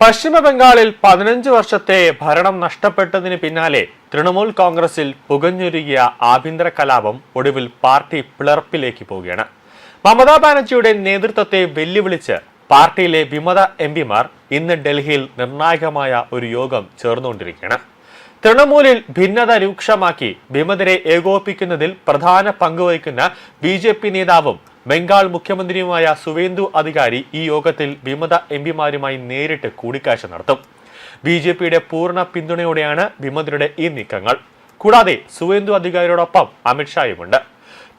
പശ്ചിമ ബംഗാളിൽ 15 വർഷത്തെ ഭരണം നഷ്ടപ്പെട്ടതിന് പിന്നാലെ തൃണമൂൽ കോൺഗ്രസിൽ പുകഞ്ഞൊരുകിയ ആഭ്യന്തര കലാപം ഒടുവിൽ പാർട്ടി പിളർപ്പിലേക്ക് പോവുകയാണ്. മമതാ ബാനർജിയുടെ നേതൃത്വത്തെ വെല്ലുവിളിച്ച് പാർട്ടിയിലെ വിമത എംപിമാർ ഇന്ന് ഡൽഹിയിൽ നിർണായകമായ ഒരു യോഗം ചേർന്നുകൊണ്ടിരിക്കുകയാണ്. തൃണമൂലിൽ ഭിന്നത രൂക്ഷമാക്കി വിമതരെ ഏകോപിപ്പിക്കുന്നതിൽ പ്രധാന പങ്കുവഹിക്കുന്ന BJP നേതാവും ബംഗാൾ മുഖ്യമന്ത്രിയുമായ സുവേന്ദു അധികാരി ഈ യോഗത്തിൽ വിമത എംപിമാരുമായി നേരിട്ട് കൂടിക്കാഴ്ച നടത്തും. BJPയുടെ പൂർണ്ണ പിന്തുണയോടെയാണ് വിമതരുടെ ഈ നീക്കങ്ങൾ. കൂടാതെ സുവേന്ദു അധികാരിയോടൊപ്പം അമിത്ഷായുമുണ്ട്.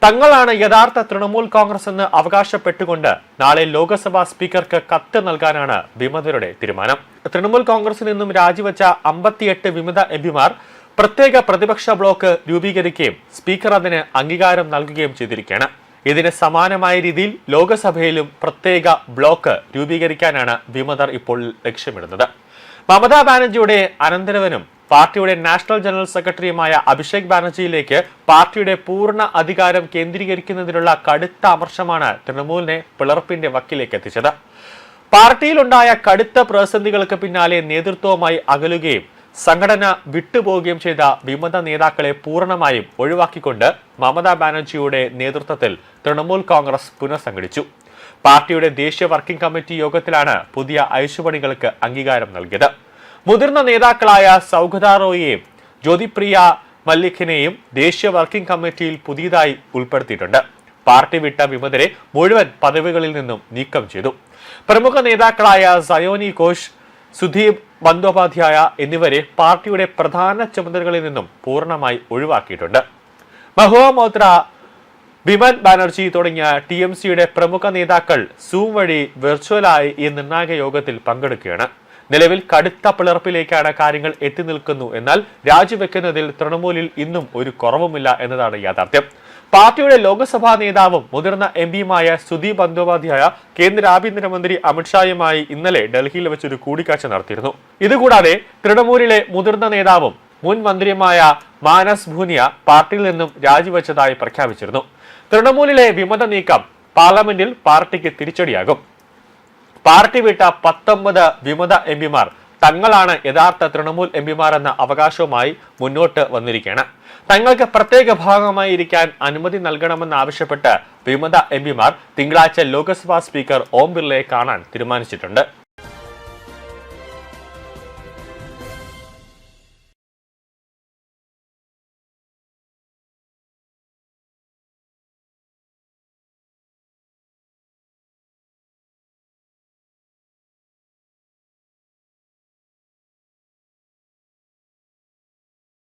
തങ്ങളാണ് യഥാർത്ഥ തൃണമൂൽ കോൺഗ്രസ് എന്ന് അവകാശപ്പെട്ടുകൊണ്ട് നാളെ ലോക്സഭാ സ്പീക്കർക്ക് കത്ത് നൽകാനാണ് വിമതരുടെ തീരുമാനം. തൃണമൂൽ കോൺഗ്രസിൽ നിന്നും രാജിവെച്ച 58 വിമത എംപിമാർ പ്രത്യേക പ്രതിപക്ഷ ബ്ലോക്ക് രൂപീകരിക്കുകയും സ്പീക്കർ അതിന് അംഗീകാരം നൽകുകയും ചെയ്തിരിക്കുകയാണ്. ഇതിന് സമാനമായ രീതിയിൽ ലോക്സഭയിലും പ്രത്യേക ബ്ലോക്ക് രൂപീകരിക്കാനാണ് വിമതർ ഇപ്പോൾ ലക്ഷ്യമിടുന്നത്. മമതാ ബാനർജിയുടെ അനന്തരവനും പാർട്ടിയുടെ നാഷണൽ ജനറൽ സെക്രട്ടറിയുമായ അഭിഷേക് ബാനർജിയിലേക്ക് പാർട്ടിയുടെ പൂർണ്ണ അധികാരം കേന്ദ്രീകരിക്കുന്നതിനുള്ള കടുത്ത അമർഷമാണ് തൃണമൂലിനെ പിളർപ്പിന്റെ വക്കിലേക്ക് എത്തിച്ചത്. പാർട്ടിയിലുണ്ടായ കടുത്ത പ്രതിസന്ധികൾക്ക് പിന്നാലെ നേതൃത്വവുമായി അകലുകയും സംഘടന വിട്ടുപോവുകയും ചെയ്ത വിമത നേതാക്കളെ പൂർണ്ണമായും ഒഴിവാക്കിക്കൊണ്ട് മമതാ ബാനർജിയുടെ നേതൃത്വത്തിൽ തൃണമൂൽ കോൺഗ്രസ് പുനഃസംഘടിച്ചു. പാർട്ടിയുടെ ദേശീയ വർക്കിംഗ് കമ്മിറ്റി യോഗത്തിലാണ് പുതിയ അഴിച്ചുപണികൾക്ക് അംഗീകാരം നൽകിയത്. മുതിർന്ന നേതാക്കളായ സൗഗത റോയിയെയും ജ്യോതിപ്രിയ മല്ലിക്കിനെയും ദേശീയ വർക്കിംഗ് കമ്മിറ്റിയിൽ പുതിയതായി ഉൾപ്പെടുത്തിയിട്ടുണ്ട്. പാർട്ടി വിട്ട വിമതരെ മുഴുവൻ പദവികളിൽ നിന്നും നീക്കം ചെയ്തു. പ്രമുഖ നേതാക്കളായ സയോനി ഘോഷ്, സുധീപ് ബന്ദോപാധ്യായ എന്നിവരെ പാർട്ടിയുടെ പ്രധാന ചുമതലകളിൽ നിന്നും പൂർണ്ണമായി ഒഴിവാക്കിയിട്ടുണ്ട്. മഹുവ മൊത്ര, വിമൻ ബാനർജി തുടങ്ങിയ TMCയുടെ പ്രമുഖ നേതാക്കൾ സൂം വഴി വെർച്വലായി ഈ നിർണായക യോഗത്തിൽ പങ്കെടുക്കുകയാണ്. നിലവിൽ കടുത്ത പിളർപ്പിലേക്കാണ് കാര്യങ്ങൾ എത്തി നിൽക്കുന്നു. എന്നാൽ രാജിവെക്കുന്നതിൽ തൃണമൂലിൽ ഇന്നും ഒരു കുറവുമില്ല എന്നതാണ് യാഥാർത്ഥ്യം. പാർട്ടിയുടെ ലോക്സഭാ നേതാവും മുതിർന്ന MPയുമായ സുധീപ് ബന്ദോപാധ്യായ കേന്ദ്ര ആഭ്യന്തരമന്ത്രി അമിത്ഷായുമായി ഇന്നലെ ഡൽഹിയിൽ വെച്ചൊരു കൂടിക്കാഴ്ച നടത്തിയിരുന്നു. ഇതുകൂടാതെ തൃണമൂലിലെ മുതിർന്ന നേതാവും മുൻ മന്ത്രിയുമായ മാനസ് ഭൂനിയ പാർട്ടിയിൽ നിന്നും രാജിവെച്ചതായി പ്രഖ്യാപിച്ചിരുന്നു. തൃണമൂലിലെ വിമത നീക്കം പാർലമെന്റിൽ പാർട്ടിക്ക് തിരിച്ചടിയാകും. പാർട്ടി വിട്ട 19 വിമത എംപിമാർ തങ്ങളാണ് യഥാർത്ഥ തൃണമൂൽ എംപിമാർ എന്ന അവകാശവുമായി മുന്നോട്ട് വന്നിരിക്കുകയാണ്. തങ്ങൾക്ക് പ്രത്യേക ഭാഗമായി ഇരിക്കാൻ അനുമതി നൽകണമെന്നാവശ്യപ്പെട്ട് വിമത എംപിമാർ തിങ്കളാഴ്ച ലോക്സഭാ സ്പീക്കർ ഓം ബിർളയെ കാണാൻ തീരുമാനിച്ചിട്ടുണ്ട്.